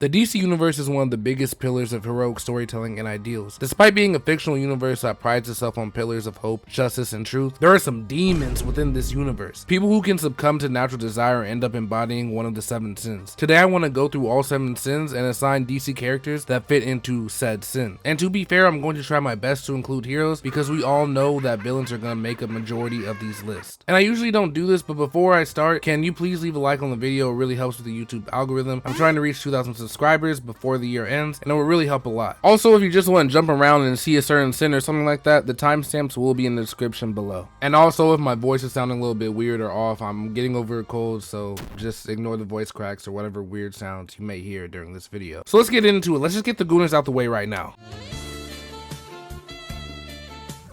The DC universe is one of the biggest pillars of heroic storytelling and ideals. Despite being a fictional universe that prides itself on pillars of hope, justice, and truth, there are some demons within this universe. People who can succumb to natural desire and end up embodying one of the 7 sins. Today I want to go through all 7 sins and assign DC characters that fit into said sin. And to be fair, I'm going to try my best to include heroes because we all know that villains are going to make a majority of these lists. And I usually don't do this, but before I start, can you please leave a like on the video? It really helps with the YouTube algorithm. I'm trying to reach 2,000 subscribers before the year ends, and it will really help a lot. Also, if you just want to jump around and see a certain sin or something like that, the timestamps will be in the description below. And also, if my voice is sounding a little bit weird or off, I'm getting over a cold, so just ignore the voice cracks or whatever weird sounds you may hear during this video. So let's get into it. Let's just get the gooners out the way right now.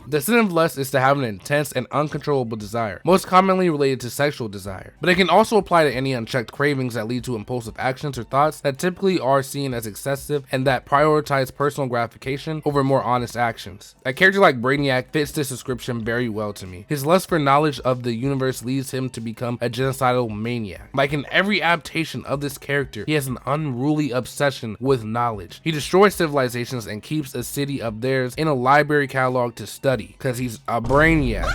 The sin of lust is to have an intense and uncontrollable desire, most commonly related to sexual desire, but it can also apply to any unchecked cravings that lead to impulsive actions or thoughts that typically are seen as excessive and that prioritize personal gratification over more honest actions. A character like Brainiac fits this description very well to me. His lust for knowledge of the universe leads him to become a genocidal maniac. Like in every adaptation of this character, he has an unruly obsession with knowledge. He destroys civilizations and keeps a city of theirs in a library catalog to study, because he's a brainiac.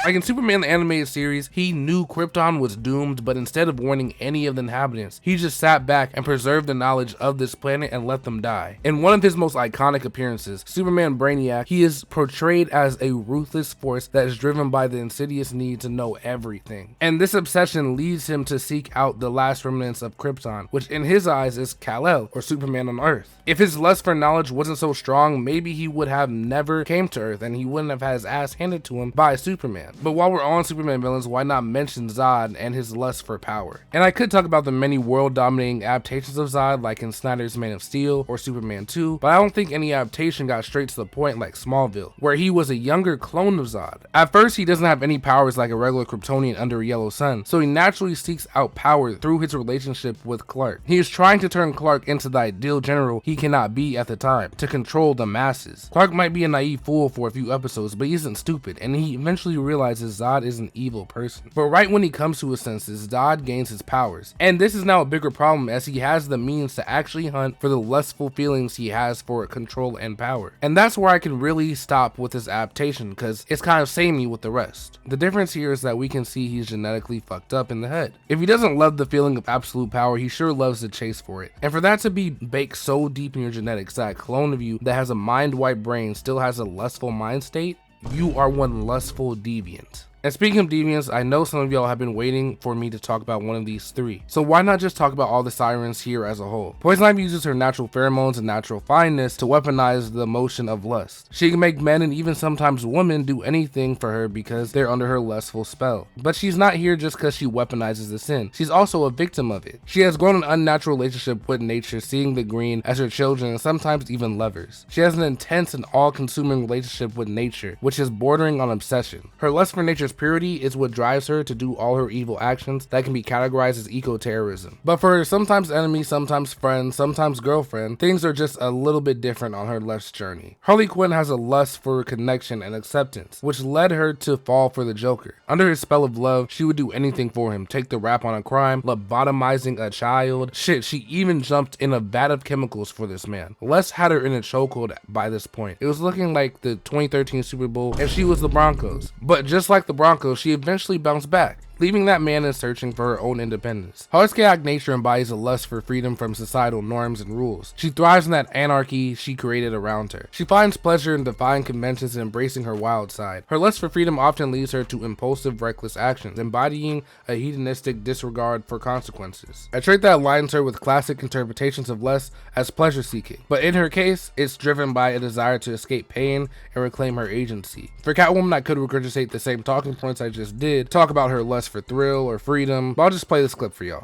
Like in Superman the animated series, he knew Krypton was doomed, but instead of warning any of the inhabitants, he just sat back and preserved the knowledge of this planet and let them die. In one of his most iconic appearances, Superman Brainiac, he is portrayed as a ruthless force that is driven by the insidious need to know everything. And this obsession leads him to seek out the last remnants of Krypton, which in his eyes is Kal-El, or Superman on Earth. If his lust for knowledge wasn't so strong, maybe he would have never came to Earth and he wouldn't have had his ass handed to him by Superman. But while we're on Superman villains, why not mention Zod and his lust for power? And I could talk about the many world-dominating adaptations of Zod, like in Snyder's Man of Steel or Superman 2, but I don't think any adaptation got straight to the point like Smallville, where he was a younger clone of Zod. At first, he doesn't have any powers like a regular Kryptonian under a yellow sun, so he naturally seeks out power through his relationship with Clark. He is trying to turn Clark into the ideal general he cannot be at the time, to control the masses. Clark might be a naive fool for a few episodes, but he isn't stupid, and he eventually realizes Zod is an evil person. But right when he comes to his senses, Zod gains his powers. And this is now a bigger problem as he has the means to actually hunt for the lustful feelings he has for control and power. And that's where I can really stop with this adaptation, because it's kind of samey with the rest. The difference here is that we can see he's genetically fucked up in the head. If he doesn't love the feeling of absolute power, he sure loves the chase for it. And for that to be baked so deep in your genetics that a clone of you that has a mind-wiped brain still has a lustful mind state, you are one lustful deviant. And speaking of deviants, I know some of y'all have been waiting for me to talk about one of these 3. So why not just talk about all the sirens here as a whole? Poison Ivy uses her natural pheromones and natural fineness to weaponize the emotion of lust. She can make men and even sometimes women do anything for her because they're under her lustful spell. But she's not here just because she weaponizes the sin. She's also a victim of it. She has grown an unnatural relationship with nature, seeing the green as her children and sometimes even lovers. She has an intense and all-consuming relationship with nature, which is bordering on obsession. Her lust for nature's purity is what drives her to do all her evil actions that can be categorized as eco-terrorism. But for her sometimes enemy, sometimes friend, sometimes girlfriend, things are just a little bit different on her lust journey. Harley Quinn has a lust for connection and acceptance, which led her to fall for the Joker. Under his spell of love, she would do anything for him, take the rap on a crime, lobotomizing a child. Shit, she even jumped in a vat of chemicals for this man. Les had her in a chokehold by this point. It was looking like the 2013 Super Bowl and she was the Broncos. But just like the Broncos, she eventually bounced back, leaving that man and searching for her own independence. Harley's chaotic nature embodies a lust for freedom from societal norms and rules. She thrives in that anarchy she created around her. She finds pleasure in defying conventions and embracing her wild side. Her lust for freedom often leads her to impulsive, reckless actions, embodying a hedonistic disregard for consequences. A trait that aligns her with classic interpretations of lust as pleasure-seeking. But in her case, it's driven by a desire to escape pain and reclaim her agency. For Catwoman, I could regurgitate the same talking points I just did, talk about her lust for thrill or freedom, but I'll just play this clip for y'all.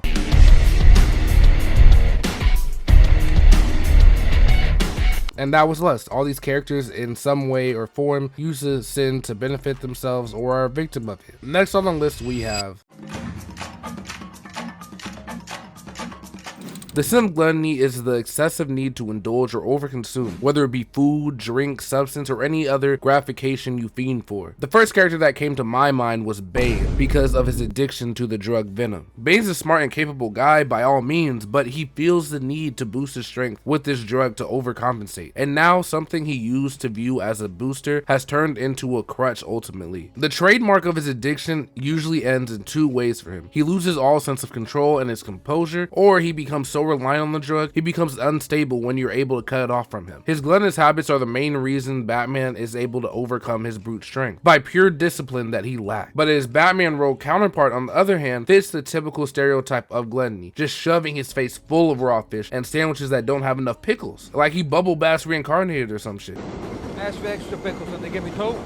And that was lust. All these characters in some way or form use the sin to benefit themselves or are a victim of it. Next on the list we have The sin of gluttony is the excessive need to indulge or overconsume, whether it be food, drink, substance, or any other gratification you fiend for. The first character that came to my mind was Bane, because of his addiction to the drug venom. Bane's a smart and capable guy by all means, but he feels the need to boost his strength with this drug to overcompensate. And now something he used to view as a booster has turned into a crutch ultimately. The trademark of his addiction usually ends in two ways for him. He loses all sense of control and his composure, or he becomes so reliant on the drug, he becomes unstable when you're able to cut it off from him. His gluttonous habits are the main reason Batman is able to overcome his brute strength, by pure discipline that he lacked. But his Batman role counterpart, on the other hand, fits the typical stereotype of gluttony, just shoving his face full of raw fish and sandwiches that don't have enough pickles, like he Bubble Bass reincarnated or some shit. Ask for extra pickles and they give me two.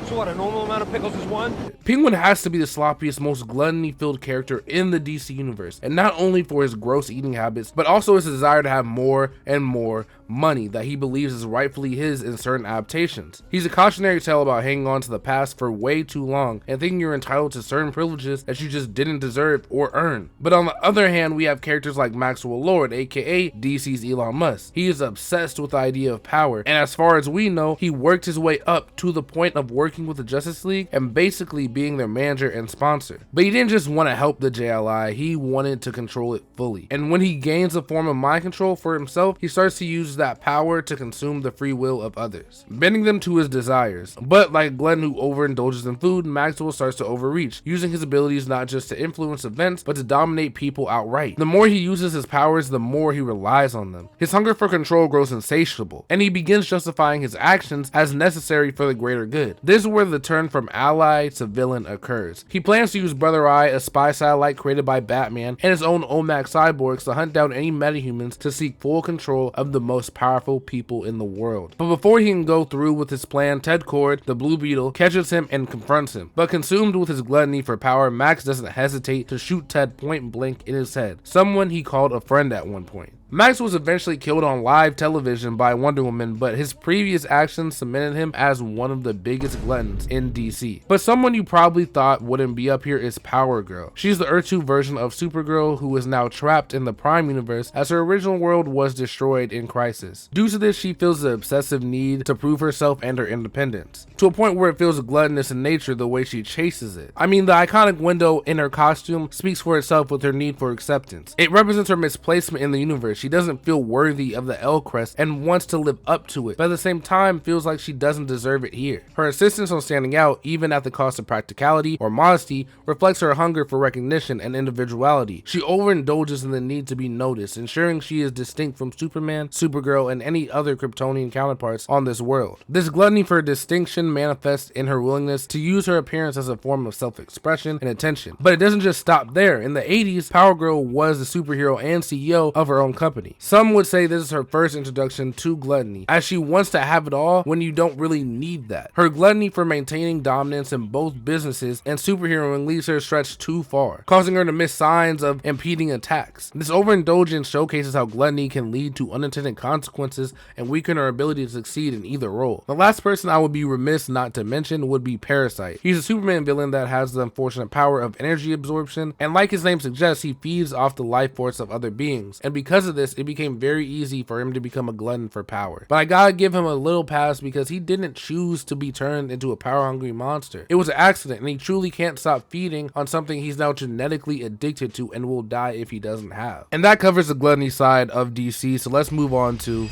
So what, a normal amount of pickles is one? Penguin has to be the sloppiest, most gluttony-filled character in the DC universe, and not only for his gross eating habits, but also his desire to have more and more money that he believes is rightfully his in certain adaptations. He's a cautionary tale about hanging on to the past for way too long and thinking you're entitled to certain privileges that you just didn't deserve or earn. But on the other hand, we have characters like Maxwell Lord, aka DC's Elon Musk. He is obsessed with the idea of power, and as far as we know, he worked his way up to the point of working with the Justice League and basically being their manager and sponsor. But he didn't just want to help the JLI, he wanted to control it fully. And when he gains a form of mind control for himself, he starts to use that power to consume the free will of others, bending them to his desires. But like Glenn, who overindulges in food, Maxwell starts to overreach, using his abilities not just to influence events, but to dominate people outright. The more he uses his powers, the more he relies on them. His hunger for control grows insatiable, and he begins justifying his actions as necessary for the greater good. This is where the turn from ally to villain occurs. He plans to use Brother Eye, a spy satellite created by Batman, and his own OMAC cyborgs to hunt down any metahumans to seek full control of the most powerful people in the world. But before he can go through with his plan, Ted Kord, the Blue Beetle, catches him and confronts him. But consumed with his gluttony for power, Max doesn't hesitate to shoot Ted point blank in his head, someone he called a friend at one point. Max was eventually killed on live television by Wonder Woman, but his previous actions cemented him as one of the biggest gluttons in DC. But someone you probably thought wouldn't be up here is Power Girl. She's the Earth 2 version of Supergirl who is now trapped in the Prime universe as her original world was destroyed in Crisis. Due to this, she feels the obsessive need to prove herself and her independence, to a point where it feels gluttonous in nature the way she chases it. I mean, the iconic window in her costume speaks for itself with her need for acceptance. It represents her misplacement in the universe. She doesn't feel worthy of the L crest and wants to live up to it, but at the same time feels like she doesn't deserve it here. Her insistence on standing out, even at the cost of practicality or modesty, reflects her hunger for recognition and individuality. She overindulges in the need to be noticed, ensuring she is distinct from Superman, Supergirl, and any other Kryptonian counterparts on this world. This gluttony for distinction manifests in her willingness to use her appearance as a form of self-expression and attention. But it doesn't just stop there. In the 80s, Power Girl was the superhero and CEO of her own company. Some would say this is her first introduction to gluttony, as she wants to have it all when you don't really need that. Her gluttony for maintaining dominance in both businesses and superheroing leaves her stretched too far, causing her to miss signs of impeding attacks. This overindulgence showcases how gluttony can lead to unintended consequences and weaken her ability to succeed in either role. The last person I would be remiss not to mention would be Parasite. He's a Superman villain that has the unfortunate power of energy absorption, and like his name suggests, he feeds off the life force of other beings, and because of this, it became very easy for him to become a glutton for power. But I gotta give him a little pass because he didn't choose to be turned into a power-hungry monster. It was an accident, and he truly can't stop feeding on something he's now genetically addicted to and will die if he doesn't have. And that covers the gluttony side of DC, so let's move on to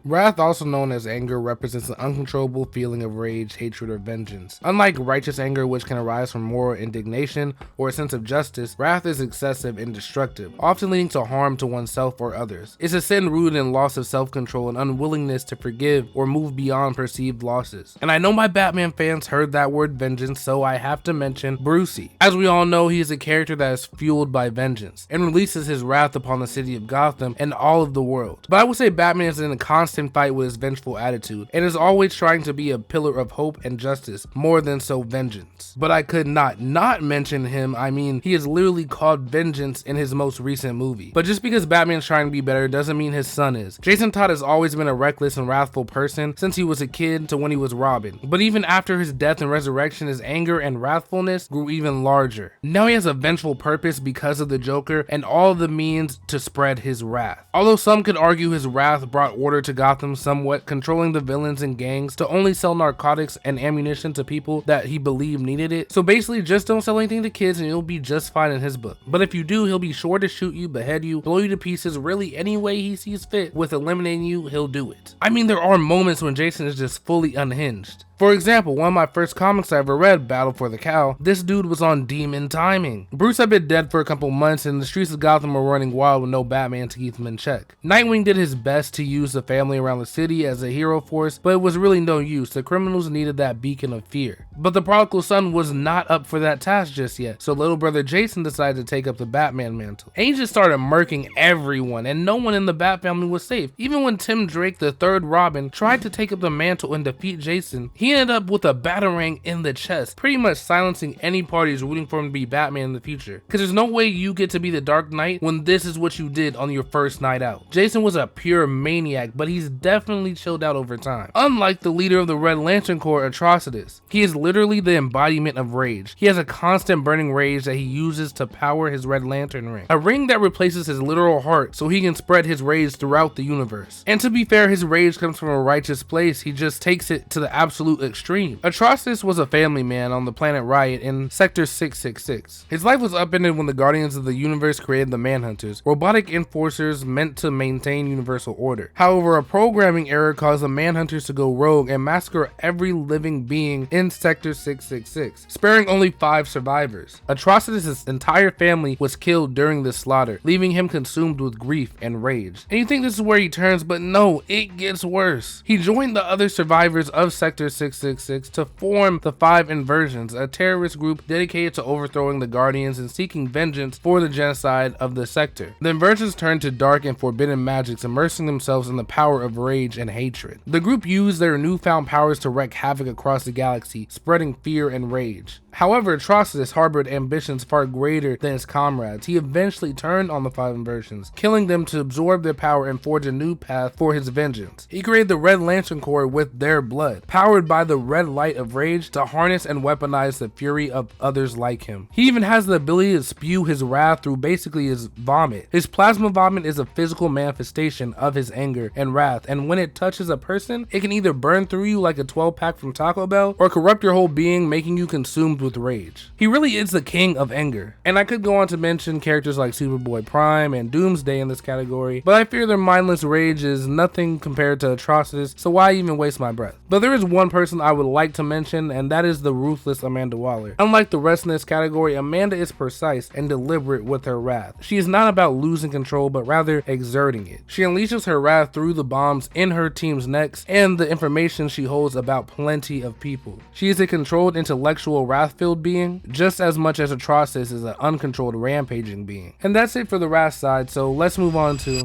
wrath, also known as anger, represents an uncontrollable feeling of rage, hatred, or vengeance. Unlike righteous anger, which can arise from moral indignation or a sense of justice, wrath is excessive and destructive, often leading to harm to oneself or others. It's a sin rooted in loss of self-control and unwillingness to forgive or move beyond perceived losses. And I know my Batman fans heard that word vengeance, so I have to mention Brucey. As we all know, he is a character that is fueled by vengeance and releases his wrath upon the city of Gotham and all of the world. But I would say Batman is in a constant constant fight with his vengeful attitude, and is always trying to be a pillar of hope and justice, more than so vengeance. But I could not mention him. I mean, he is literally called Vengeance in his most recent movie. But just because Batman's trying to be better doesn't mean his son is. Jason Todd has always been a reckless and wrathful person since he was a kid to when he was Robin. But even after his death and resurrection, his anger and wrathfulness grew even larger. Now he has a vengeful purpose because of the Joker and all the means to spread his wrath. Although some could argue his wrath brought order to Gotham somewhat, controlling the villains and gangs to only sell narcotics and ammunition to people that he believed needed it. So basically just don't sell anything to kids and you'll be just fine in his book. But if you do, he'll be sure to shoot you, behead you, blow you to pieces, really any way he sees fit. With eliminating you, he'll do it. I mean, there are moments when Jason is just fully unhinged. For example, one of my first comics I ever read, Battle for the Cow, this dude was on demon timing. Bruce had been dead for a couple months and the streets of Gotham were running wild with no Batman to keep him in check. Nightwing did his best to use the family around the city as a hero force, but it was really no use. The criminals needed that beacon of fear. But the prodigal son was not up for that task just yet, so little brother Jason decided to take up the Batman mantle. And he just started murking everyone, and no one in the Bat family was safe. Even when Tim Drake, the third Robin, tried to take up the mantle and defeat Jason, he ended up with a batarang in the chest, pretty much silencing any parties rooting for him to be Batman in the future. Cause there's no way you get to be the Dark Knight when this is what you did on your first night out. Jason was a pure maniac, but he's definitely chilled out over time. Unlike the leader of the Red Lantern Corps, Atrocitus, he is literally the embodiment of rage. He has a constant burning rage that he uses to power his Red Lantern ring, a ring that replaces his literal heart so he can spread his rage throughout the universe. And to be fair, his rage comes from a righteous place, he just takes it to the absolute extreme. Atrocitus was a family man on the planet Riot in Sector 666. His life was upended when the Guardians of the Universe created the Manhunters, robotic enforcers meant to maintain universal order. However, a programming error caused the Manhunters to go rogue and massacre every living being in Sector 666, sparing only 5 survivors. Atrocitus' entire family was killed during this slaughter, leaving him consumed with grief and rage. And you think this is where he turns, but no, it gets worse. He joined the other survivors of Sector 666 to form the 5 Inversions, a terrorist group dedicated to overthrowing the Guardians and seeking vengeance for the genocide of the sector. The Inversions turned to dark and forbidden magics, immersing themselves in the power of rage and hatred. The group used their newfound powers to wreak havoc across the galaxy, spreading fear and rage. However, Atrocitus harbored ambitions far greater than his comrades. He eventually turned on the 5 Inversions, killing them to absorb their power and forge a new path for his vengeance. He created the Red Lantern Corps with their blood, powered by the red light of rage to harness and weaponize the fury of others like him. He even has the ability to spew his wrath through basically his vomit. His plasma vomit is a physical manifestation of his anger and wrath, and when it touches a person, it can either burn through you like a 12-pack from Taco Bell or corrupt your whole being, making you consumed with rage. He really is the king of anger. And I could go on to mention characters like Superboy Prime and Doomsday in this category, but I fear their mindless rage is nothing compared to Atrocitus, so why even waste my breath? But there is one person I would like to mention, and that is the ruthless Amanda Waller. Unlike the rest in this category, Amanda is precise and deliberate with her wrath. She is not about losing control, but rather exerting it. She unleashes her wrath through the bombs in her team's necks and the information she holds about plenty of people. She is a controlled, intellectual, wrath-filled being, just as much as Atrocitus is an uncontrolled, rampaging being. And that's it for the wrath side, so let's move on to...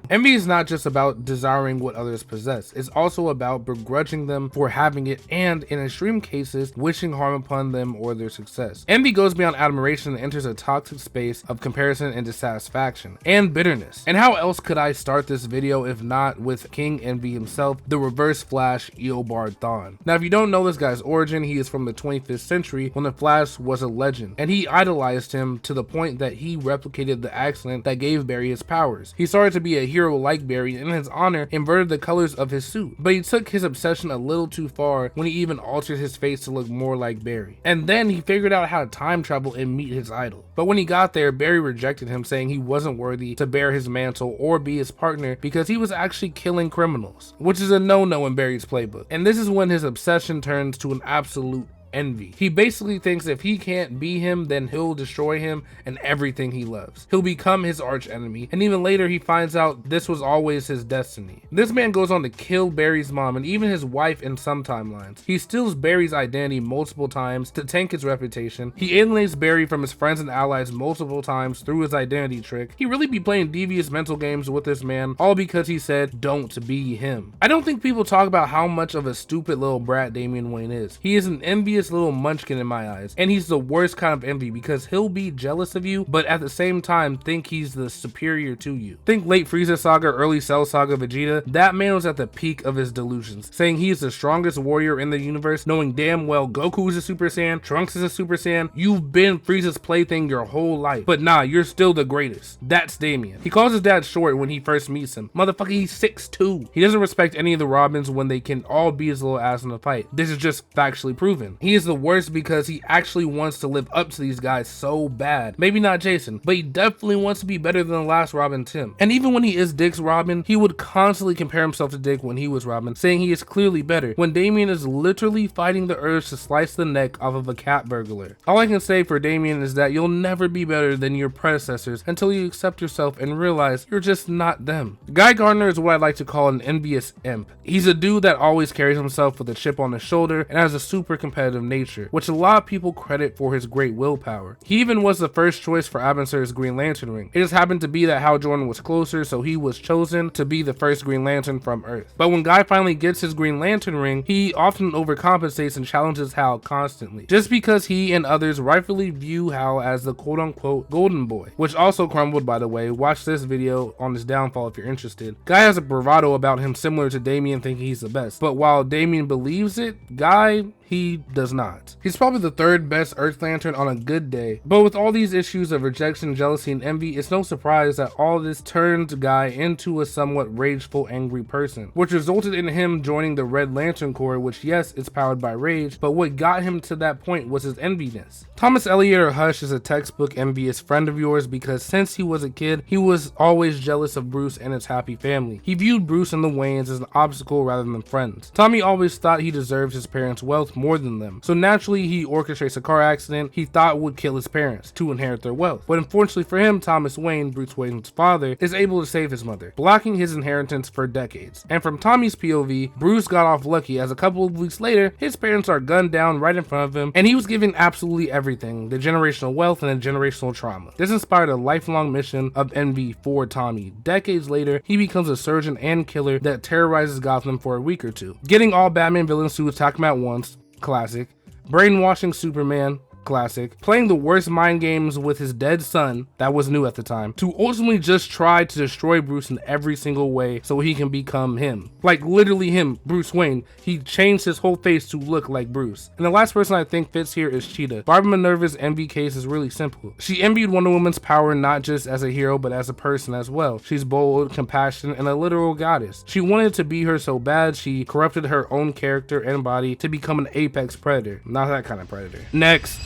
Envy is not just about desiring what others possess, it's also about begrudging them for having it and, in extreme cases, wishing harm upon them or their success. Envy goes beyond admiration and enters a toxic space of comparison and dissatisfaction, and bitterness. And how else could I start this video if not with King Envy himself, the Reverse Flash, Eobard Thawne. Now if you don't know this guy's origin, he is from the 25th century when the Flash was a legend, and he idolized him to the point that he replicated the accident that gave Barry his powers. He started to be a hero like Barry, and in his honor inverted the colors of his suit, but he took his obsession a little too far when he even altered his face to look more like Barry. And then he figured out how to time travel and meet his idol. But when he got there, Barry rejected him, saying he wasn't worthy to bear his mantle or be his partner because he was actually killing criminals, which is a no-no in Barry's playbook. And this is when his obsession turns to an absolute envy. He basically thinks if he can't be him, then he'll destroy him and everything he loves. He'll become his arch enemy, and even later he finds out this was always his destiny. This man goes on to kill Barry's mom and even his wife in some timelines. He steals Barry's identity multiple times to tank his reputation. He alienates Barry from his friends and allies multiple times through his identity trick. He really be playing devious mental games with this man, all because he said don't be him. I don't think people talk about how much of a stupid little brat Damian Wayne is. He is an envious little munchkin in my eyes, and he's the worst kind of envy because he'll be jealous of you, but at the same time think he's the superior to you. Think late Frieza saga, early Cell saga Vegeta. That man was at the peak of his delusions, saying he is the strongest warrior in the universe, knowing damn well Goku is a Super Saiyan, Trunks is a Super Saiyan. You've been Frieza's plaything your whole life, but nah, you're still the greatest. That's Damian. He calls his dad short when he first meets him. Motherfucker, he's 6'2". He doesn't respect any of the Robins when they can all beat his little ass in a fight. This is just factually proven. He is the worst because he actually wants to live up to these guys so bad. Maybe not Jason, but he definitely wants to be better than the last Robin, Tim. And even when he is Dick's Robin, he would constantly compare himself to Dick when he was Robin, saying he is clearly better, when Damian is literally fighting the urge to slice the neck off of a cat burglar. All I can say for Damian is that you'll never be better than your predecessors until you accept yourself and realize you're just not them. Guy Gardner is what I like to call an envious imp. He's a dude that always carries himself with a chip on his shoulder and has a super competitive nature, which a lot of people credit for his great willpower. He even was the first choice for Abinsur's Green Lantern ring. It just happened to be that Hal Jordan was closer, so he was chosen to be the first Green Lantern from Earth. But when Guy finally gets his Green Lantern ring, he often overcompensates and challenges Hal constantly, just because he and others rightfully view Hal as the quote-unquote golden boy, which also crumbled, by the way. Watch this video on his downfall if you're interested. Guy has a bravado about him similar to Damian thinking he's the best, but while Damian believes it, Guy, he does not. He's probably the third best Earth Lantern on a good day, but with all these issues of rejection, jealousy, and envy, it's no surprise that all this turned Guy into a somewhat rageful, angry person, which resulted in him joining the Red Lantern Corps, which yes, it's powered by rage, but what got him to that point was his enviness. Thomas Elliot, or Hush, is a textbook envious friend of yours because since he was a kid, he was always jealous of Bruce and his happy family. He viewed Bruce and the Waynes as an obstacle rather than friends. Tommy always thought he deserved his parents' wealth more than them, so naturally he orchestrates a car accident he thought would kill his parents to inherit their wealth. But unfortunately for him, Thomas Wayne, Bruce Wayne's father, is able to save his mother, blocking his inheritance for decades. And from Tommy's POV, Bruce got off lucky as a couple of weeks later, his parents are gunned down right in front of him, and he was given absolutely everything, the generational wealth and the generational trauma. This inspired a lifelong mission of envy for Tommy. Decades later, he becomes a surgeon and killer that terrorizes Gotham for a week or two, getting all Batman villains to attack him at once, classic, brainwashing Superman, classic, playing the worst mind games with his dead son, that was new at the time, to ultimately just try to destroy Bruce in every single way so he can become him. Like literally him, Bruce Wayne. He changed his whole face to look like Bruce. And the last person I think fits here is Cheetah. Barbara Minerva's envy case is really simple. She envied Wonder Woman's power not just as a hero but as a person as well. She's bold, compassionate, and a literal goddess. She wanted to be her so bad she corrupted her own character and body to become an apex predator. Not that kind of predator. Next.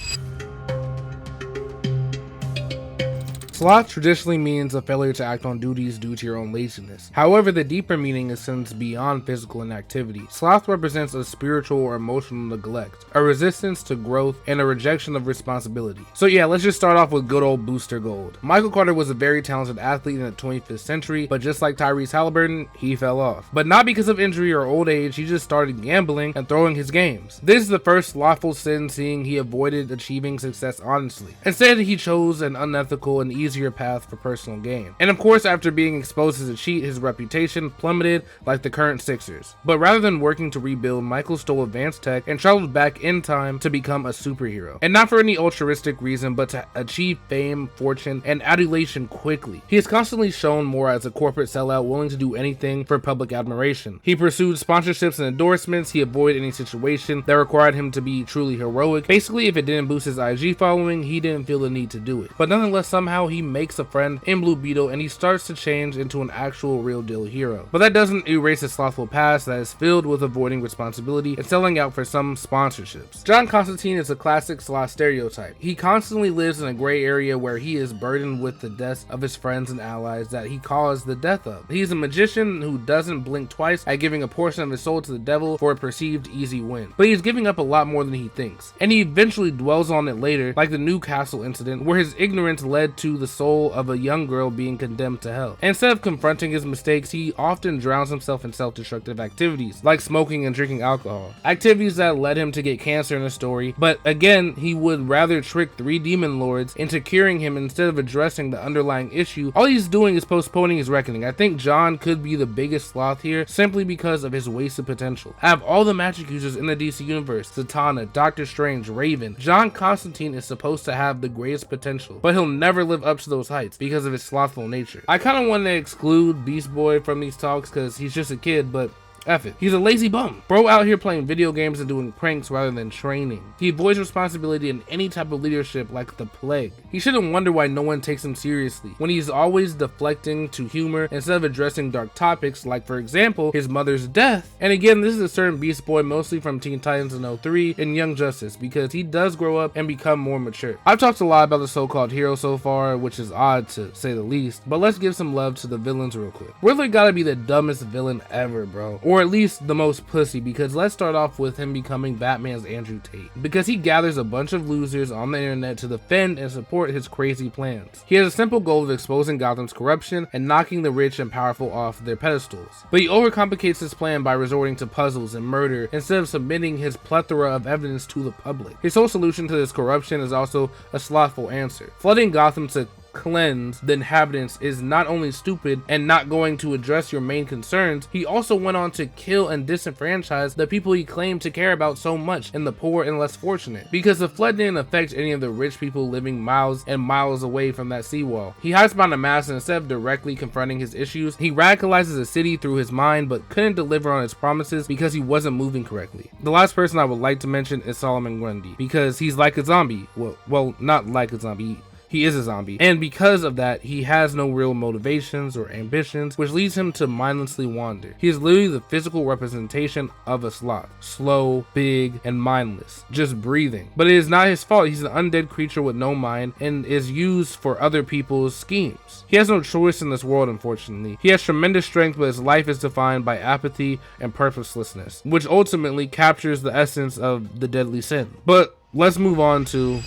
Sloth traditionally means a failure to act on duties due to your own laziness. However, the deeper meaning extends beyond physical inactivity. Sloth represents a spiritual or emotional neglect, a resistance to growth, and a rejection of responsibility. So yeah, let's just start off with good old Booster Gold. Michael Carter was a very talented athlete in the 25th century, but just like Tyrese Halliburton, he fell off. But not because of injury or old age, he just started gambling and throwing his games. This is the first slothful sin, seeing he avoided achieving success honestly. Instead, he chose an unethical and easier path for personal gain. And of course, after being exposed as a cheat, his reputation plummeted like the current Sixers. But rather than working to rebuild, Michael stole advanced tech and traveled back in time to become a superhero. And not for any altruistic reason, but to achieve fame, fortune, and adulation quickly. He is constantly shown more as a corporate sellout, willing to do anything for public admiration. He pursued sponsorships and endorsements. He avoided any situation that required him to be truly heroic. Basically, if it didn't boost his IG following, he didn't feel the need to do it. But nonetheless, somehow he he makes a friend in Blue Beetle and he starts to change into an actual real deal hero. But that doesn't erase his slothful past that is filled with avoiding responsibility and selling out for some sponsorships. John Constantine is a classic sloth stereotype. He constantly lives in a gray area where he is burdened with the deaths of his friends and allies that he caused the death of. He's a magician who doesn't blink twice at giving a portion of his soul to the devil for a perceived easy win. But he's giving up a lot more than he thinks, and he eventually dwells on it later, like the Newcastle incident where his ignorance led to the soul of a young girl being condemned to hell. And instead of confronting his mistakes, he often drowns himself in self-destructive activities like smoking and drinking alcohol, activities that led him to get cancer in the story. But again, he would rather trick 3 demon lords into curing him instead of addressing the underlying issue. All he's doing is postponing his reckoning. I think John could be the biggest sloth here simply because of his wasted potential. Out of all the magic users in the DC universe, Zatanna, Doctor Strange, Raven, John Constantine is supposed to have the greatest potential, but he'll never live up to those heights because of his slothful nature. I kind of want to exclude Beast Boy from these talks because he's just a kid, but F it. He's a lazy bum. Bro out here playing video games and doing pranks rather than training. He avoids responsibility in any type of leadership like the plague. He shouldn't wonder why no one takes him seriously when he's always deflecting to humor instead of addressing dark topics like, for example, his mother's death. And again, this is a certain Beast Boy mostly from Teen Titans in 03 and Young Justice because he does grow up and become more mature. I've talked a lot about the so-called hero so far, which is odd to say the least, but let's give some love to the villains real quick. Riddler gotta be the dumbest villain ever, bro. Or at least the most pussy, because let's start off with him becoming Batman's Andrew Tate, because he gathers a bunch of losers on the internet to defend and support his crazy plans. He has a simple goal of exposing Gotham's corruption and knocking the rich and powerful off their pedestals, but he overcomplicates his plan by resorting to puzzles and murder instead of submitting his plethora of evidence to the public. His whole solution to this corruption is also a slothful answer. Flooding Gotham to cleanse the inhabitants is not only stupid and not going to address your main concerns, he also went on to kill and disenfranchise the people he claimed to care about so much, and the poor and less fortunate, because the flood didn't affect any of the rich people living miles and miles away from that seawall. He hides behind a mask, and instead of directly confronting his issues, he radicalizes the city through his mind but couldn't deliver on his promises because he wasn't moving correctly. The last person I would like to mention is Solomon Grundy, because he's like a zombie. Well, not like a zombie. He is a zombie, and because of that, he has no real motivations or ambitions, which leads him to mindlessly wander. He is literally the physical representation of a sloth. Slow, big, and mindless, just breathing. But it is not his fault. He's an undead creature with no mind and is used for other people's schemes. He has no choice in this world, unfortunately. He has tremendous strength, but his life is defined by apathy and purposelessness, which ultimately captures the essence of the deadly sin. But let's move on to...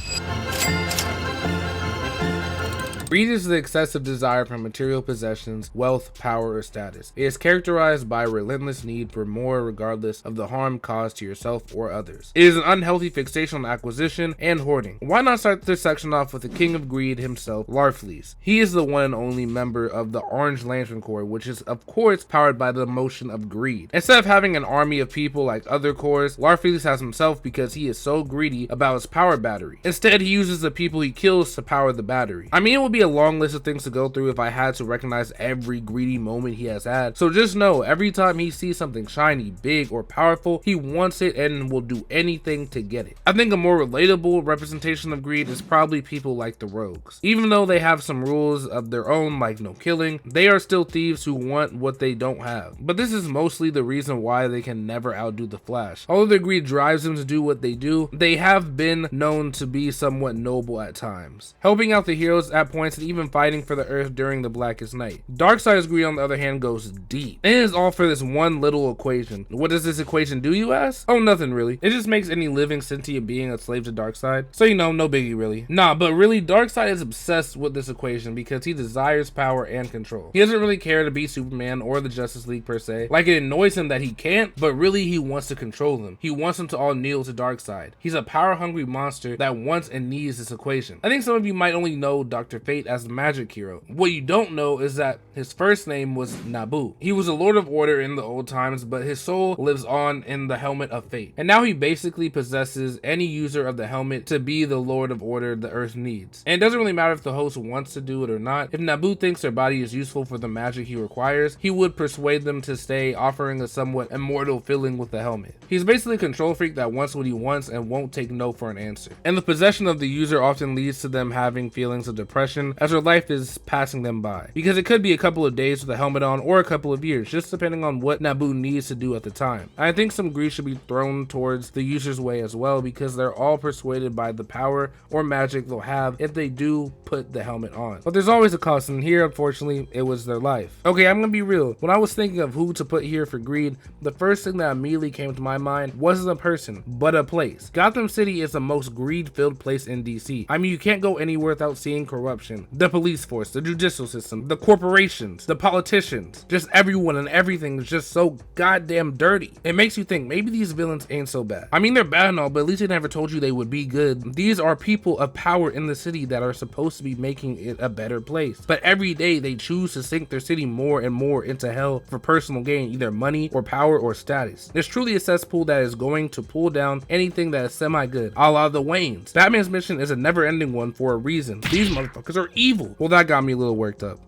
Greed is the excessive desire for material possessions, wealth, power, or status. It is characterized by a relentless need for more regardless of the harm caused to yourself or others. It is an unhealthy fixation on acquisition and hoarding. Why not start this section off with the king of greed himself, Larfleeze? He is the one and only member of the Orange Lantern Corps, which is of course powered by the emotion of greed. Instead of having an army of people like other corps, Larfleeze has himself because he is so greedy about his power battery. Instead, he uses the people he kills to power the battery. I mean, it would be a long list of things to go through if I had to recognize every greedy moment he has had. So just know, every time he sees something shiny, big, or powerful, he wants it and will do anything to get it. I think a more relatable representation of greed is probably people like the Rogues. Even though they have some rules of their own, like no killing, they are still thieves who want what they don't have. But this is mostly the reason why they can never outdo the Flash. Although their greed drives them to do what they do, they have been known to be somewhat noble at times, helping out the heroes at points and even fighting for the Earth during the Blackest Night. Darkseid's greed, on the other hand, goes deep. It is all for this one little equation. What does this equation do, you ask? Oh, nothing really. It just makes any living sentient being a slave to Darkseid. So you know, no biggie really. Nah, but really, Darkseid is obsessed with this equation because he desires power and control. He doesn't really care to be Superman or the Justice League per se. Like, it annoys him that he can't, but really he wants to control them. He wants them to all kneel to Darkseid. He's a power-hungry monster that wants and needs this equation. I think some of you might only know Dr. Fate as the magic hero. What you don't know is that his first name was Nabu. He was a Lord of Order in the old times, but his soul lives on in the Helmet of Fate. And now he basically possesses any user of the helmet to be the Lord of Order the Earth needs. And it doesn't really matter if the host wants to do it or not. If Nabu thinks their body is useful for the magic he requires, he would persuade them to stay, offering a somewhat immortal feeling with the helmet. He's basically a control freak that wants what he wants and won't take no for an answer. And the possession of the user often leads to them having feelings of depression direction as their life is passing them by. Because it could be a couple of days with a helmet on or a couple of years, just depending on what Naboo needs to do at the time. I think some grease should be thrown towards the user's way as well, because they're all persuaded by the power or magic they'll have if they do put the helmet on. But there's always a cost, and here unfortunately it was their life. Okay, I'm gonna be real. When I was thinking of who to put here for greed, the first thing that immediately came to my mind wasn't a person, but a place. Gotham City is the most greed-filled place in DC. I mean, you can't go anywhere without seeing corruption. The police force, the judicial system, the corporations, the politicians, just everyone and everything is just so goddamn dirty. It makes you think maybe these villains ain't so bad. I mean, they're bad and all, but at least they never told you they would be good. These are people of power in the city that are supposed to be making it a better place. But every day they choose to sink their city more and more into hell for personal gain, either money or power or status. It's truly a cesspool that is going to pull down anything that is semi-good, a la the Waynes. Batman's mission is a never-ending one for a reason. These motherfuckers are evil. Well, that got me a little worked up.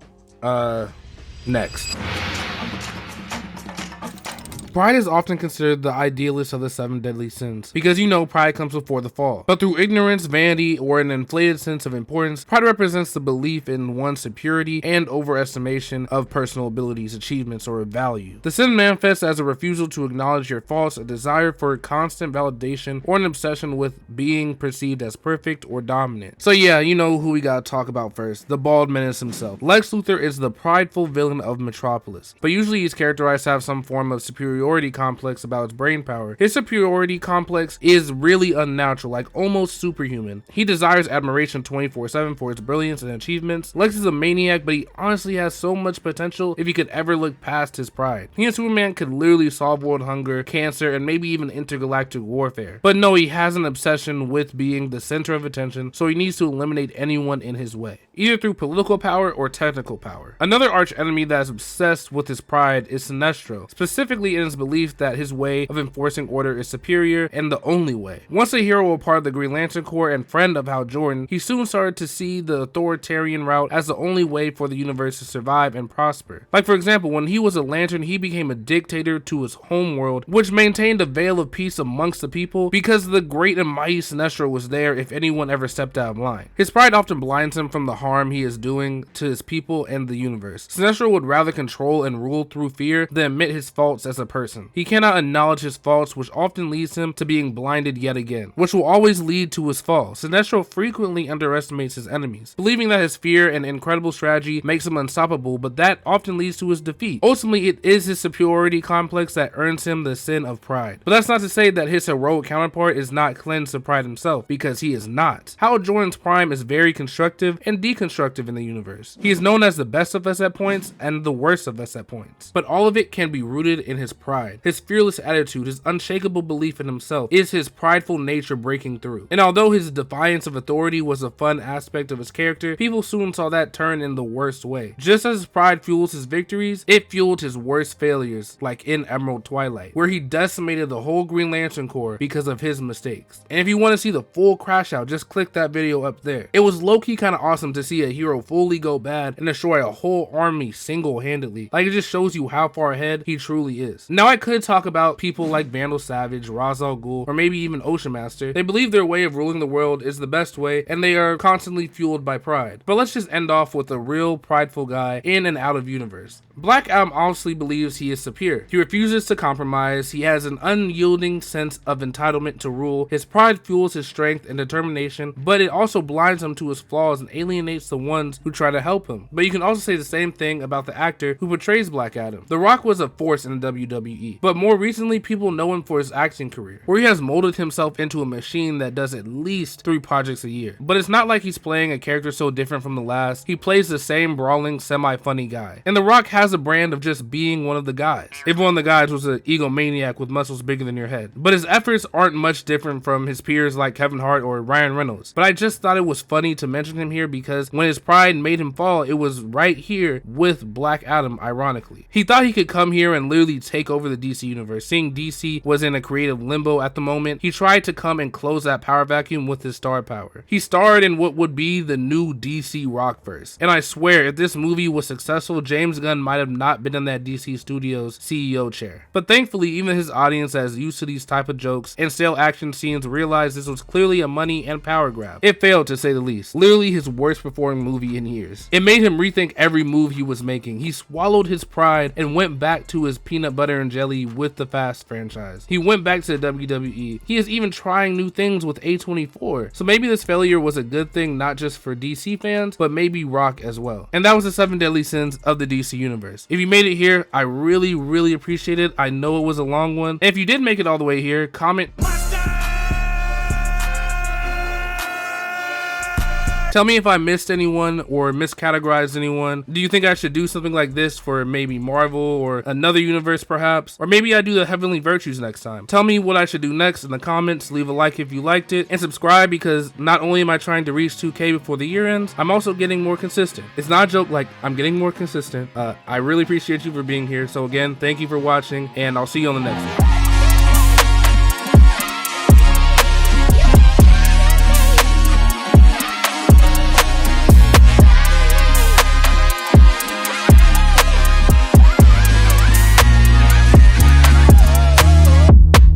Next. Pride is often considered the idealist of the 7 deadly sins, because you know pride comes before the fall. But through ignorance, vanity, or an inflated sense of importance, pride represents the belief in one's superiority and overestimation of personal abilities, achievements, or value. The sin manifests as a refusal to acknowledge your faults, a desire for constant validation, or an obsession with being perceived as perfect or dominant. So yeah, you know who we gotta talk about first, the bald menace himself. Lex Luthor is the prideful villain of Metropolis, but usually he's characterized to have some form of superiority complex about his brain power. His superiority complex is really unnatural, like almost superhuman. He desires admiration 24/7 for his brilliance and achievements. Lex is a maniac, but he honestly has so much potential if he could ever look past his pride. He and Superman could literally solve world hunger, cancer, and maybe even intergalactic warfare. But no, he has an obsession with being the center of attention, so he needs to eliminate anyone in his way, either through political power or technical power. Another arch enemy that is obsessed with his pride is Sinestro, specifically in his belief that his way of enforcing order is superior and the only way. Once a hero a part of the Green Lantern Corps and friend of Hal Jordan, he soon started to see the authoritarian route as the only way for the universe to survive and prosper. Like for example, when he was a Lantern, he became a dictator to his homeworld, which maintained a veil of peace amongst the people because the great and mighty Sinestro was there if anyone ever stepped out of line. His pride often blinds him from the harm he is doing to his people and the universe. Sinestro would rather control and rule through fear than admit his faults as a person. He cannot acknowledge his faults, which often leads him to being blinded yet again, which will always lead to his fall. Sinestro frequently underestimates his enemies, believing that his fear and incredible strategy makes him unstoppable, but that often leads to his defeat. Ultimately, it is his superiority complex that earns him the sin of pride. But that's not to say that his heroic counterpart is not cleansed of pride himself, because he is not. Hal Jordan's prime is very constructive and deconstructive in the universe. He is known as the best of us at points and the worst of us at points, but all of it can be rooted in his pride. His fearless attitude, his unshakable belief in himself, is his prideful nature breaking through. And although his defiance of authority was a fun aspect of his character, people soon saw that turn in the worst way. Just as his pride fuels his victories, it fueled his worst failures, like in Emerald Twilight, where he decimated the whole Green Lantern Corps because of his mistakes. And if you want to see the full crash out, just click that video up there. It was low-key kind of awesome to see a hero fully go bad and destroy a whole army single-handedly. Like, it just shows you how far ahead he truly is. Now I could talk about people like Vandal Savage, Ra's al Ghul, or maybe even Ocean Master. They believe their way of ruling the world is the best way, and they are constantly fueled by pride. But let's just end off with a real prideful guy in and out of universe. Black Adam honestly believes he is superior. He refuses to compromise. He has an unyielding sense of entitlement to rule. His pride fuels his strength and determination, but it also blinds him to his flaws and alienates the ones who try to help him. But you can also say the same thing about the actor who portrays Black Adam. The Rock was a force in the WWE, but more recently people know him for his acting career, where he has molded himself into a machine that does at least 3 projects a year. But it's not like he's playing a character so different from the last. He plays the same brawling, semi-funny guy. And The Rock has a brand of just being one of the guys. If one of the guys was an egomaniac with muscles bigger than your head. But his efforts aren't much different from his peers like Kevin Hart or Ryan Reynolds. But I just thought it was funny to mention him here because when his pride made him fall, it was right here with Black Adam, ironically. He thought he could come here and literally take over the DC universe. Seeing DC was in a creative limbo at the moment, he tried to come and close that power vacuum with his star power. He starred in what would be the new DC Rockverse, and I swear if this movie was successful, James Gunn might have not been in that DC Studios CEO chair. But thankfully, even his audience that is used to these type of jokes and stale action scenes realized this was clearly a money and power grab. It failed, to say the least. Literally his worst performing movie in years. It made him rethink every move he was making. He swallowed his pride and went back to his peanut butter and jelly with the Fast franchise. He went back to the WWE. He is even trying new things with A24. So maybe this failure was a good thing, not just for DC fans, but maybe Rock as well. And that was the 7 deadly sins of the DC universe. If you made it here, I really appreciate it. I know it was a long one. And if you did make it all the way here, comment. Tell me if I missed anyone or miscategorized anyone. Do you think I should do something like this for maybe Marvel or another universe perhaps? Or maybe I do the Heavenly Virtues next time. Tell me what I should do next in the comments. Leave a like if you liked it, and subscribe, because not only am I trying to reach 2K before the year ends, I'm also getting more consistent. It's not a joke, like, I'm getting more consistent. I really appreciate you for being here. So again, thank you for watching, and I'll see you on the next one.